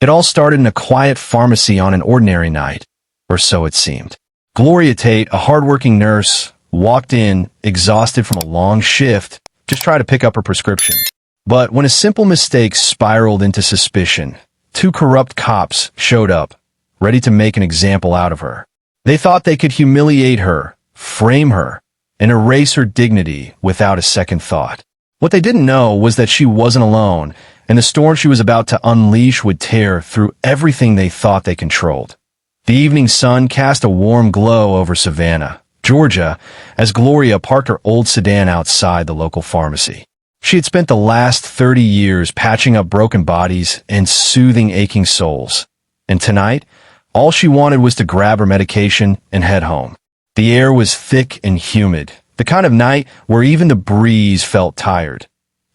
It all started in a quiet pharmacy on an ordinary night, or so it seemed. Gloria Tate, a hardworking nurse, walked in, exhausted from a long shift, just try to pick up her prescription. But when a simple mistake spiraled into suspicion, two corrupt cops showed up, ready to make an example out of her. They thought they could humiliate her, frame her, and erase her dignity without a second thought. What they didn't know was that she wasn't alone, and the storm she was about to unleash would tear through everything they thought they controlled. The evening sun cast a warm glow over Savannah, Georgia, as Gloria parked her old sedan outside the local pharmacy. She had spent the last 30 years patching up broken bodies and soothing aching souls. And tonight, all she wanted was to grab her medication and head home. The air was thick and humid, the kind of night where even the breeze felt tired.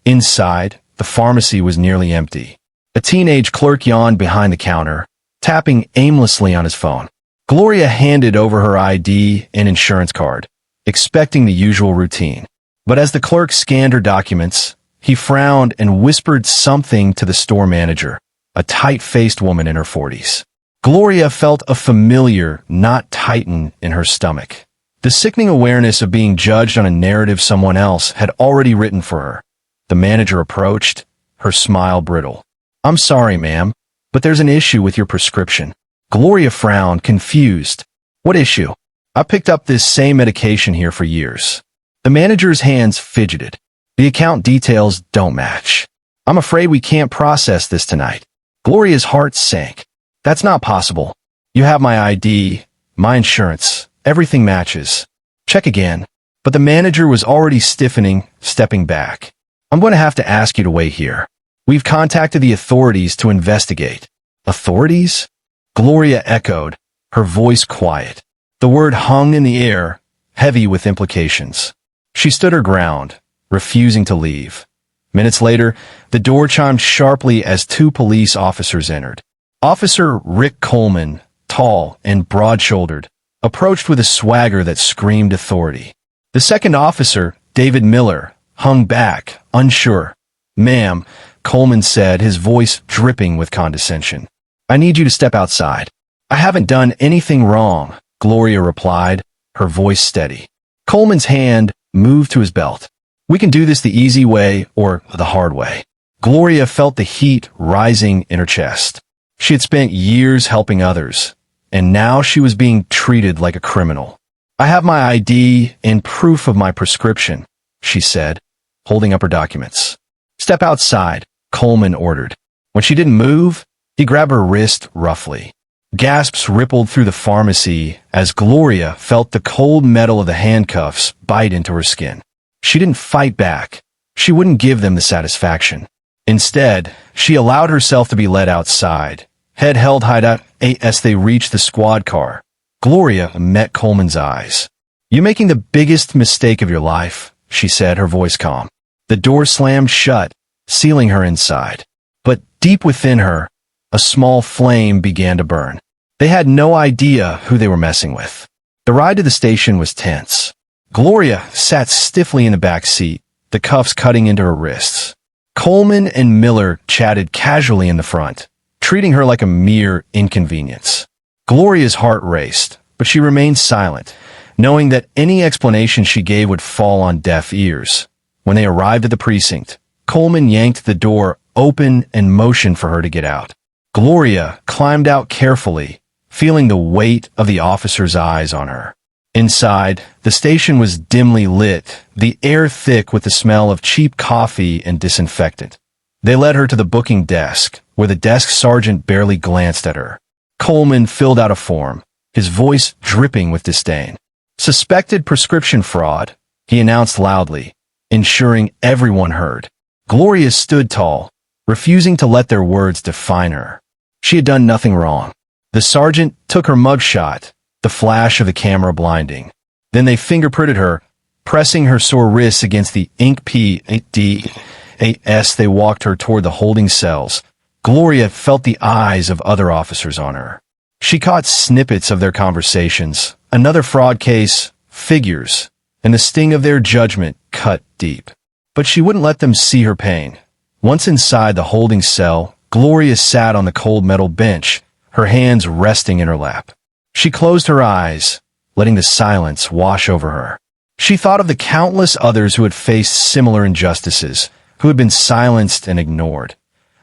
Inside, the pharmacy was nearly empty. A teenage clerk yawned behind the counter, tapping aimlessly on his phone. Gloria handed over her ID and insurance card, expecting the usual routine. But as the clerk scanned her documents, he frowned and whispered something to the store manager, a tight-faced woman in her 40s. Gloria felt a familiar knot tighten in her stomach. The sickening awareness of being judged on a narrative someone else had already written for her. The manager approached, her smile brittle. "I'm sorry, ma'am, but there's an issue with your prescription." Gloria frowned, confused. "What issue? I picked up this same medication here for years." The manager's hands fidgeted. "The account details don't match. I'm afraid we can't process this tonight." Gloria's heart sank. "That's not possible. You have my ID, my insurance, everything matches. Check again." But the manager was already stiffening, stepping back. "I'm going to have to ask you to wait here. We've contacted the authorities to investigate." "Authorities?" Gloria echoed, her voice quiet. The word hung in the air, heavy with implications. She stood her ground, refusing to leave. Minutes later, the door chimed sharply as two police officers entered. Officer Rick Coleman, tall and broad-shouldered, approached with a swagger that screamed authority. The second officer, David Miller, hung back, unsure. "Ma'am," Coleman said, his voice dripping with condescension. "I need you to step outside." "I haven't done anything wrong," Gloria replied, her voice steady. Coleman's hand moved to his belt. "We can do this the easy way or the hard way." Gloria felt the heat rising in her chest. She had spent years helping others, and now she was being treated like a criminal. "I have my ID and proof of my prescription," she said, holding up her documents. "Step outside," Coleman ordered. When she didn't move, he grabbed her wrist roughly. Gasps rippled through the pharmacy as Gloria felt the cold metal of the handcuffs bite into her skin. She didn't fight back. She wouldn't give them the satisfaction. Instead, she allowed herself to be led outside, head held high as they reached the squad car. Gloria met Coleman's eyes. "You're making the biggest mistake of your life," she said, her voice calm. The door slammed shut, sealing her inside. But deep within her, a small flame began to burn. They had no idea who they were messing with. The ride to the station was tense. Gloria sat stiffly in the back seat, the cuffs cutting into her wrists. Coleman and Miller chatted casually in the front, treating her like a mere inconvenience. Gloria's heart raced, but she remained silent, knowing that any explanation she gave would fall on deaf ears. When they arrived at the precinct, Coleman yanked the door open and motioned for her to get out. Gloria climbed out carefully, feeling the weight of the officer's eyes on her. Inside, the station was dimly lit, the air thick with the smell of cheap coffee and disinfectant. They led her to the booking desk, where the desk sergeant barely glanced at her. Coleman filled out a form, his voice dripping with disdain. "Suspected prescription fraud," he announced loudly, ensuring everyone heard. Gloria stood tall, refusing to let their words define her. She had done nothing wrong. The sergeant took her mugshot, the flash of the camera blinding. Then they fingerprinted her, pressing her sore wrists against the ink pads. They walked her toward the holding cells. Gloria felt the eyes of other officers on her. She caught snippets of their conversations, another fraud case, figures, and the sting of their judgment cut deep. But she wouldn't let them see her pain. Once inside the holding cell, Gloria sat on the cold metal bench, her hands resting in her lap. She closed her eyes, letting the silence wash over her. She thought of the countless others who had faced similar injustices, who had been silenced and ignored.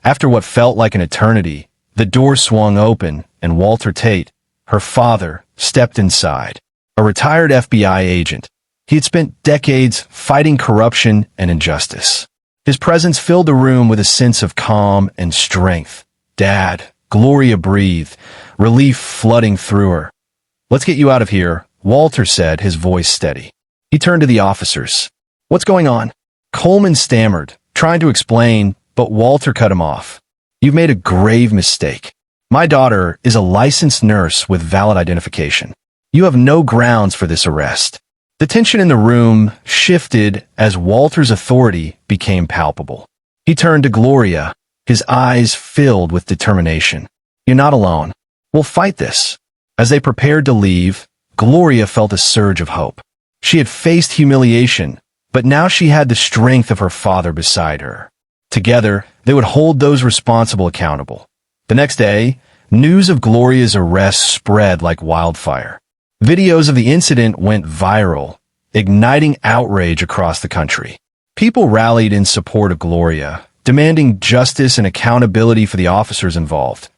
After what felt like an eternity, the door swung open and Walter Tate, her father, stepped inside. A retired FBI agent. He had spent decades fighting corruption and injustice. His presence filled the room with a sense of calm and strength. "Dad," Gloria breathed, relief flooding through her. "Let's get you out of here," Walter said, his voice steady. He turned to the officers. "What's going on?" Coleman stammered, trying to explain, but Walter cut him off. "You've made a grave mistake. My daughter is a licensed nurse with valid identification. You have no grounds for this arrest." The tension in the room shifted as Walter's authority became palpable. He turned to Gloria, his eyes filled with determination. "You're not alone. We'll fight this." As they prepared to leave, Gloria felt a surge of hope. She had faced humiliation, but now she had the strength of her father beside her. Together, they would hold those responsible accountable. The next day, news of Gloria's arrest spread like wildfire. Videos of the incident went viral, igniting outrage across the country. People rallied in support of Gloria, demanding justice and accountability for the officers involved.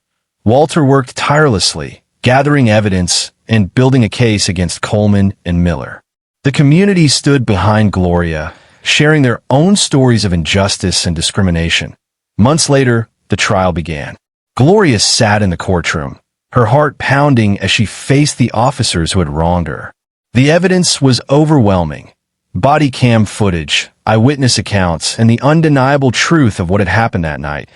Walter worked tirelessly, gathering evidence and building a case against Coleman and Miller. The community stood behind Gloria, sharing their own stories of injustice and discrimination. Months later, the trial began. Gloria sat in the courtroom, her heart pounding as she faced the officers who had wronged her. The evidence was overwhelming. Body cam footage, eyewitness accounts, and the undeniable truth of what had happened that night.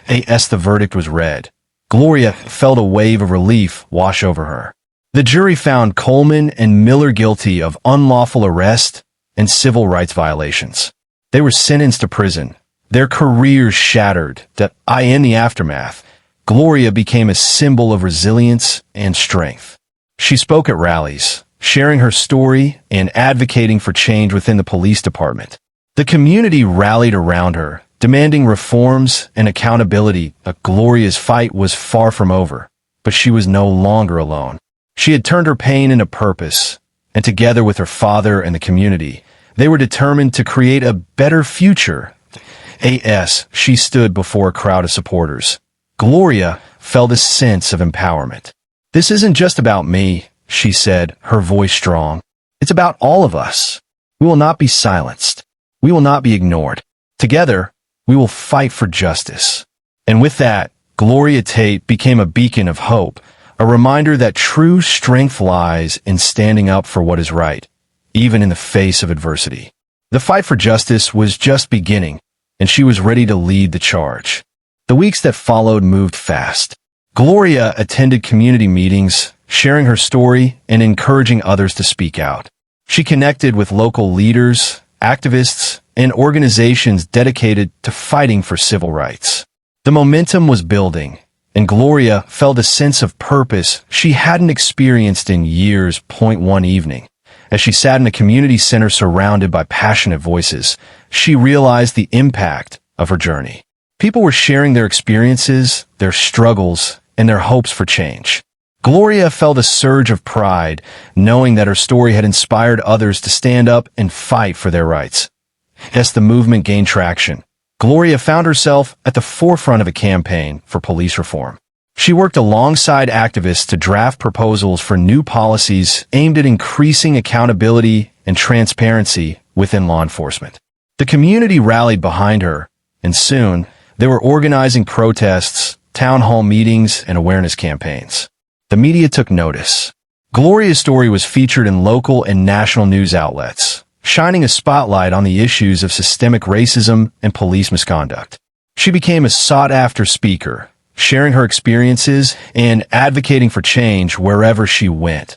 As the verdict was read, Gloria felt a wave of relief wash over her. The jury found Coleman and Miller guilty of unlawful arrest and civil rights violations. They were sentenced to prison, their careers shattered. In the aftermath, Gloria became a symbol of resilience and strength. She spoke at rallies, sharing her story and advocating for change within the police department. The community rallied around her, demanding reforms and accountability. Gloria's fight was far from over, but she was no longer alone. She had turned her pain into purpose, and together with her father and the community, they were determined to create a better future. She stood before a crowd of supporters. Gloria felt a sense of empowerment. "This isn't just about me," she said, her voice strong. "It's about all of us. We will not be silenced. We will not be ignored. Together, we will fight for justice." And with that, Gloria Tate became a beacon of hope, a reminder that true strength lies in standing up for what is right, even in the face of adversity. The fight for justice was just beginning, and she was ready to lead the charge. The weeks that followed moved fast. Gloria attended community meetings, sharing her story and encouraging others to speak out. She connected with local leaders, activists, and organizations dedicated to fighting for civil rights. The momentum was building, and Gloria felt a sense of purpose she hadn't experienced in years. One evening, as she sat in a community center surrounded by passionate voices, she realized the impact of her journey. People were sharing their experiences, their struggles, and their hopes for change. Gloria felt a surge of pride, knowing that her story had inspired others to stand up and fight for their rights. As the movement gained traction, Gloria found herself at the forefront of a campaign for police reform. She worked alongside activists to draft proposals for new policies aimed at increasing accountability and transparency within law enforcement. The community rallied behind her, and soon, they were organizing protests, town hall meetings, and awareness campaigns. The media took notice. Gloria's story was featured in local and national news outlets, shining a spotlight on the issues of systemic racism and police misconduct. She became a sought-after speaker, sharing her experiences and advocating for change wherever she went.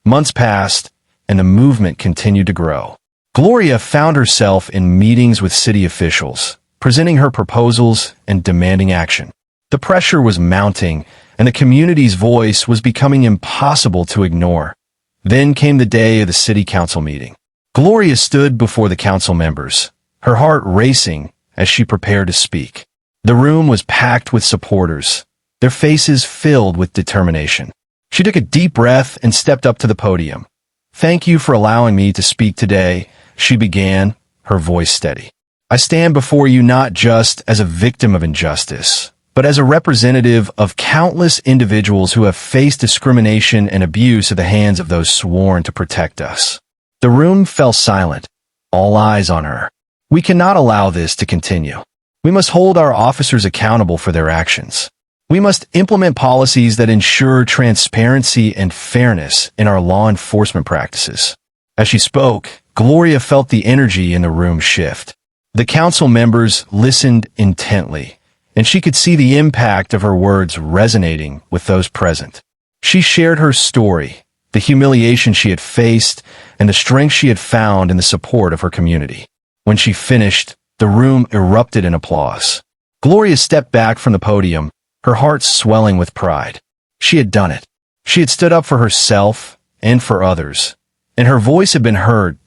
Months passed, and the movement continued to grow. Gloria found herself in meetings with city officials, presenting her proposals and demanding action. The pressure was mounting, and the community's voice was becoming impossible to ignore. Then came the day of the city council meeting. Gloria stood before the council members, her heart racing as she prepared to speak. The room was packed with supporters, their faces filled with determination. She took a deep breath and stepped up to the podium. "Thank you for allowing me to speak today," she began, her voice steady. "I stand before you not just as a victim of injustice, but as a representative of countless individuals who have faced discrimination and abuse at the hands of those sworn to protect us." The room fell silent, all eyes on her. "We cannot allow this to continue. We must hold our officers accountable for their actions. We must implement policies that ensure transparency and fairness in our law enforcement practices." As she spoke, Gloria felt the energy in the room shift. The council members listened intently, and she could see the impact of her words resonating with those present. She shared her story, the humiliation she had faced, and the strength she had found in the support of her community. When she finished, the room erupted in applause. Gloria stepped back from the podium, her heart swelling with pride. She had done it. She had stood up for herself and for others, and her voice had been heard.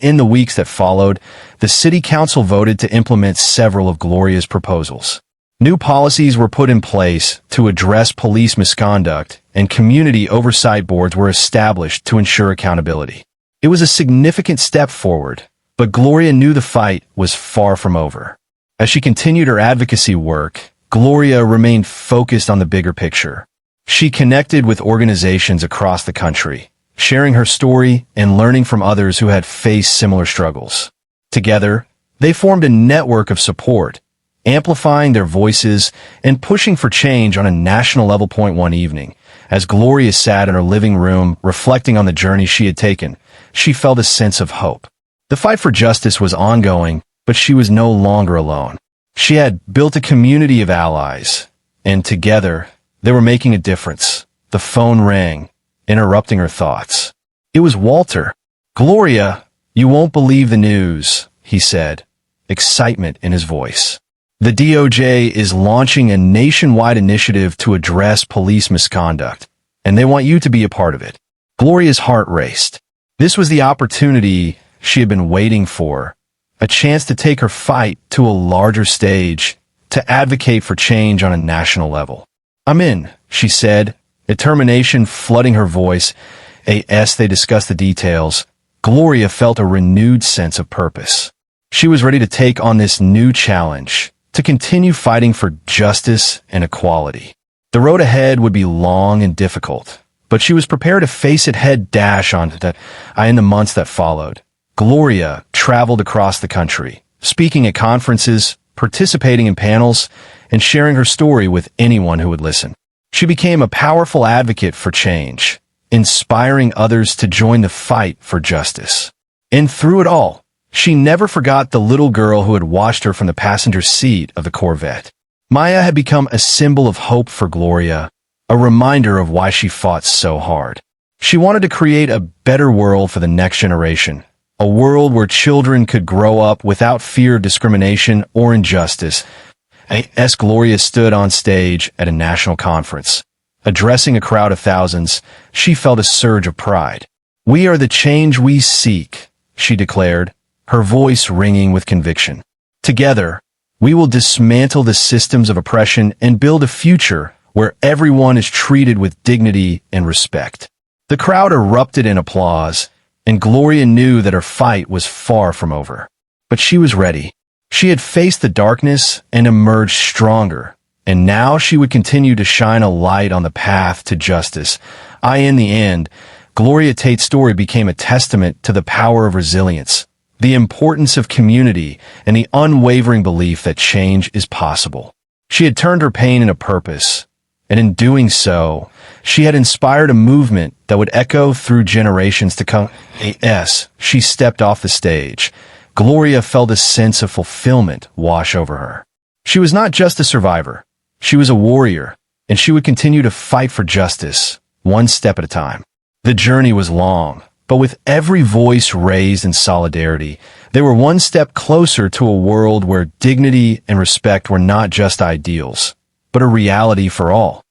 In the weeks that followed, the city council voted to implement several of Gloria's proposals. New policies were put in place to address police misconduct, and community oversight boards were established to ensure accountability. It was a significant step forward, but Gloria knew the fight was far from over. As she continued her advocacy work, Gloria remained focused on the bigger picture. She connected with organizations across the country, sharing her story and learning from others who had faced similar struggles. Together, they formed a network of support, amplifying their voices and pushing for change on a national level. One evening, as Gloria sat in her living room reflecting on the journey she had taken, she felt a sense of hope. The fight for justice was ongoing, but she was no longer alone. She had built a community of allies, and together, they were making a difference. The phone rang, interrupting her thoughts. It was Walter. "Gloria, you won't believe the news," he said, excitement in his voice. "The DOJ is launching a nationwide initiative to address police misconduct, and they want you to be a part of it." Gloria's heart raced. This was the opportunity she had been waiting for, a chance to take her fight to a larger stage, to advocate for change on a national level. "I'm in," she said, determination flooding her voice. As they discussed the details, Gloria felt a renewed sense of purpose. She was ready to take on this new challenge, to continue fighting for justice and equality. The road ahead would be long and difficult, but she was prepared to face it head on. In the months that followed, Gloria traveled across the country, speaking at conferences, participating in panels, and sharing her story with anyone who would listen. She became a powerful advocate for change, inspiring others to join the fight for justice. And through it all, she never forgot the little girl who had watched her from the passenger seat of the Corvette. Maya had become a symbol of hope for Gloria, a reminder of why she fought so hard. She wanted to create a better world for the next generation, a world where children could grow up without fear of discrimination or injustice. As Gloria stood on stage at a national conference, addressing a crowd of thousands, she felt a surge of pride. "We are the change we seek," she declared, her voice ringing with conviction. "Together, we will dismantle the systems of oppression and build a future where everyone is treated with dignity and respect." The crowd erupted in applause, and Gloria knew that her fight was far from over. But she was ready. She had faced the darkness and emerged stronger, and now she would continue to shine a light on the path to justice. In the end, Gloria Tate's story became a testament to the power of resilience, the importance of community, and the unwavering belief that change is possible. She had turned her pain into purpose, and in doing so, she had inspired a movement that would echo through generations to come. As she stepped off the stage, Gloria felt a sense of fulfillment wash over her. She was not just a survivor. She was a warrior, and she would continue to fight for justice, one step at a time. The journey was long, but with every voice raised in solidarity, they were one step closer to a world where dignity and respect were not just ideals, but a reality for all.